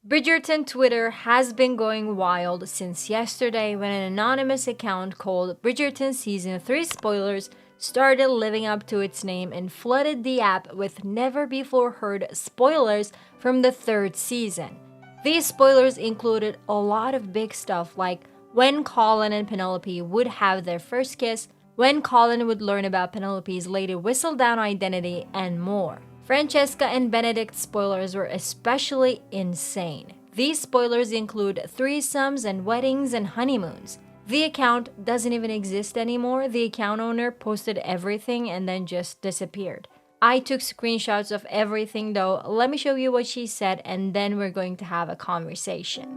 Bridgerton Twitter has been going wild since yesterday when an anonymous account called Bridgerton Season 3 Spoilers started living up to its name and flooded the app with never before heard spoilers from the third season. These spoilers included a lot of big stuff like when Colin and Penelope would have their first kiss, when Colin would learn about Penelope's Lady Whistledown identity, and more. Francesca and Benedict spoilers were especially insane. These spoilers include threesomes and weddings and honeymoons. The account doesn't even exist anymore. The account owner posted everything and then just disappeared. I took screenshots of everything though. Let me show you what she said and then we're going to have a conversation.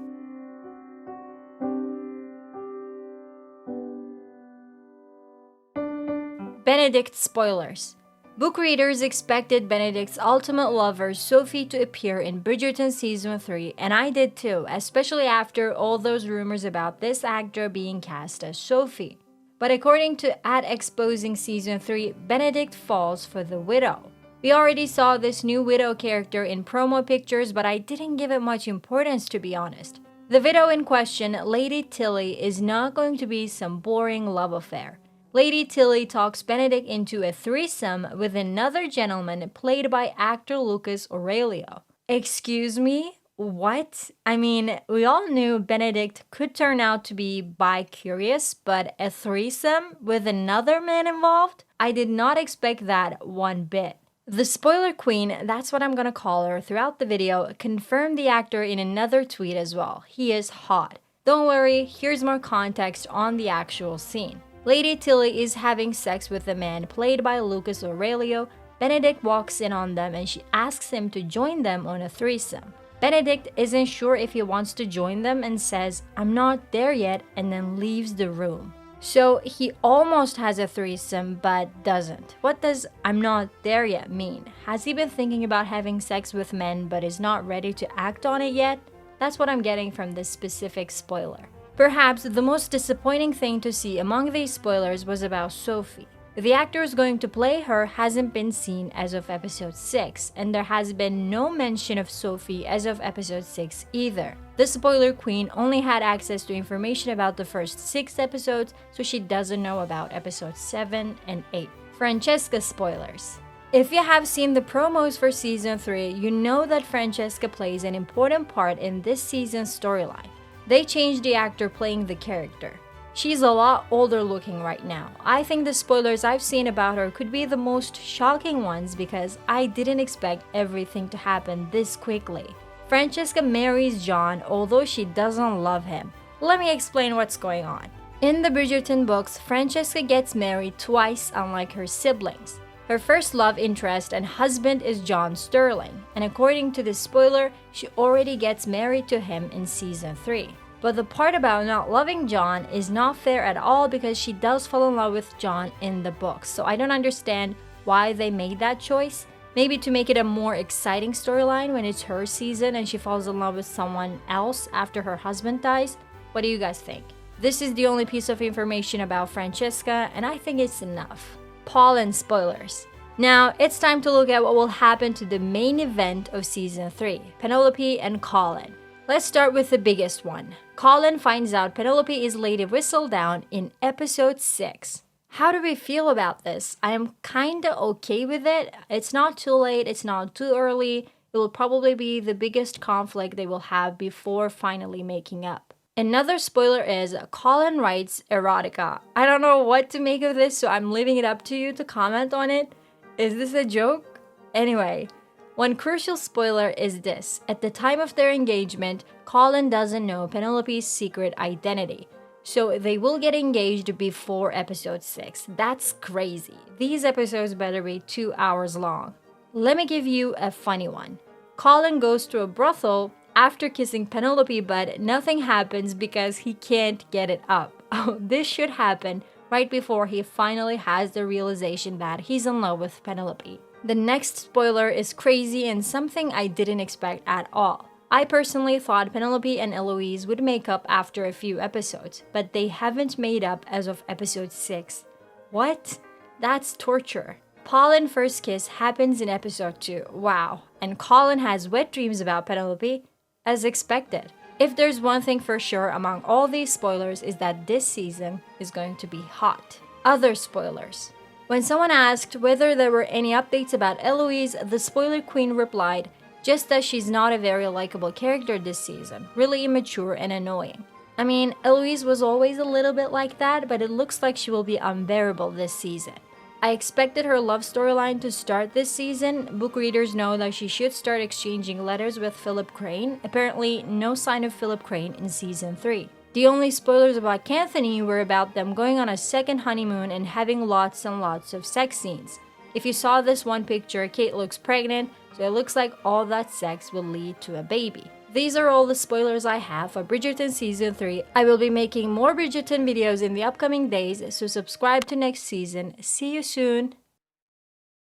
Benedict spoilers. Book readers expected Benedict's ultimate lover, Sophie, to appear in Bridgerton Season 3, and I did too, especially after all those rumors about this actor being cast as Sophie. But according to @exposing Season 3, Benedict falls for the widow. We already saw this new widow character in promo pictures, but I didn't give it much importance to be honest. The widow in question, Lady Tilly, is not going to be some boring love affair. Lady Tilly talks Benedict into a threesome with another gentleman played by actor Lucas Aurelio. Excuse me? What? I mean, we all knew Benedict could turn out to be bi-curious, but a threesome with another man involved? I did not expect that one bit. The spoiler queen, that's what I'm gonna call her throughout the video, confirmed the actor in another tweet as well. He is hot. Don't worry, here's more context on the actual scene. Lady Tilly is having sex with a man played by Lucas Aurelio. Benedict walks in on them and she asks him to join them on a threesome. Benedict isn't sure if he wants to join them and says, "I'm not there yet," and then leaves the room. So he almost has a threesome but doesn't. What does "I'm not there yet" mean? Has he been thinking about having sex with men but is not ready to act on it yet? That's what I'm getting from this specific spoiler. Perhaps the most disappointing thing to see among these spoilers was about Sophie. The actor who's going to play her hasn't been seen as of episode 6, and there has been no mention of Sophie as of episode 6 either. The spoiler queen only had access to information about the first 6 episodes, so she doesn't know about episodes 7 and 8. Francesca spoilers. If you have seen the promos for season 3, you know that Francesca plays an important part in this season's storyline. They changed the actor playing the character. She's a lot older looking right now. I think the spoilers I've seen about her could be the most shocking ones because I didn't expect everything to happen this quickly. Francesca marries John although she doesn't love him. Let me explain what's going on. In the Bridgerton books, Francesca gets married twice unlike her siblings. Her first love interest and husband is John Sterling, and according to the spoiler, she already gets married to him in season 3. But the part about not loving John is not fair at all because she does fall in love with John in the books, so I don't understand why they made that choice. Maybe to make it a more exciting storyline when it's her season and she falls in love with someone else after her husband dies. What do you guys think? This is the only piece of information about Francesca, and I think it's enough. Paul and spoilers. Now, it's time to look at what will happen to the main event of season 3, Penelope and Colin. Let's start with the biggest one. Colin finds out Penelope is Lady Whistledown in episode 6. How do we feel about this? I am kinda okay with it. It's not too late, it's not too early. It will probably be the biggest conflict they will have before finally making up. Another spoiler is Colin writes erotica. I don't know what to make of this, so I'm leaving it up to you to comment on it. Is this a joke? Anyway, one crucial spoiler is this. At the time of their engagement, Colin doesn't know Penelope's secret identity. So they will get engaged before episode 6. That's crazy. These episodes better be 2 hours long. Let me give you a funny one. Colin goes to a brothel after kissing Penelope, but nothing happens because he can't get it up. Oh, this should happen right before he finally has the realization that he's in love with Penelope. The next spoiler is crazy and something I didn't expect at all. I personally thought Penelope and Eloise would make up after a few episodes, but they haven't made up as of episode 6. What? That's torture. Paul and first kiss happens in episode 2. Wow. And Colin has wet dreams about Penelope. as expected. If there's one thing for sure among all these spoilers is that this season is going to be hot. Other spoilers. When someone asked whether there were any updates about Eloise, the spoiler queen replied, just that she's not a very likable character this season, really immature and annoying. I mean, Eloise was always a little bit like that, but it looks like she will be unbearable this season. I expected her love storyline to start this season. Book readers know that she should start exchanging letters with Philip Crane. Apparently, no sign of Philip Crane in season 3. The only spoilers about Canthony were about them going on a second honeymoon and having lots and lots of sex scenes. If you saw this one picture, Kate looks pregnant, so it looks like all that sex will lead to a baby. These are all the spoilers I have for Bridgerton Season 3. I will be making more Bridgerton videos in the upcoming days, so subscribe to next season. See you soon!